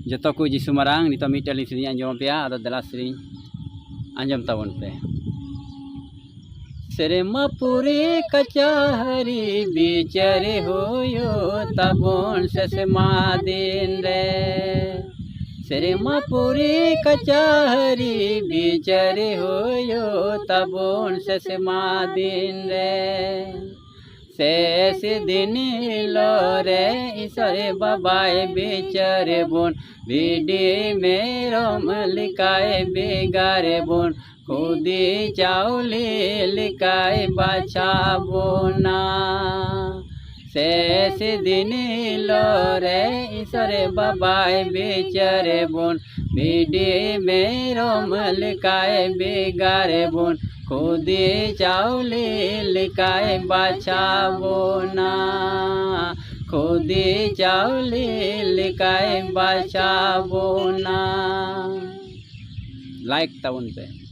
Joto ko ji Sumarang nito mitel sini anjom pe atau dela sering anjom tabon pe. Serema puri kachahari bichare hoyo tabon sesema din re. Serema puri kachahari bichare hoyo tabon sesema din re. शेष दिन लोरे ईश्वरे बाबाए बेचारे bone BD मेरो लिकाए बेगारे bone खुदी चावली लिकाए बाछा बोना शेष दिन लोरे ईश्वरे बाबाए बेचारे बोन बीडी मेरो लिकाए बेगारे बोन खुदी चावली लिकाए बाछा बोना खुदी चावली लिकाए बाछा बोना लाइक ताउन पे।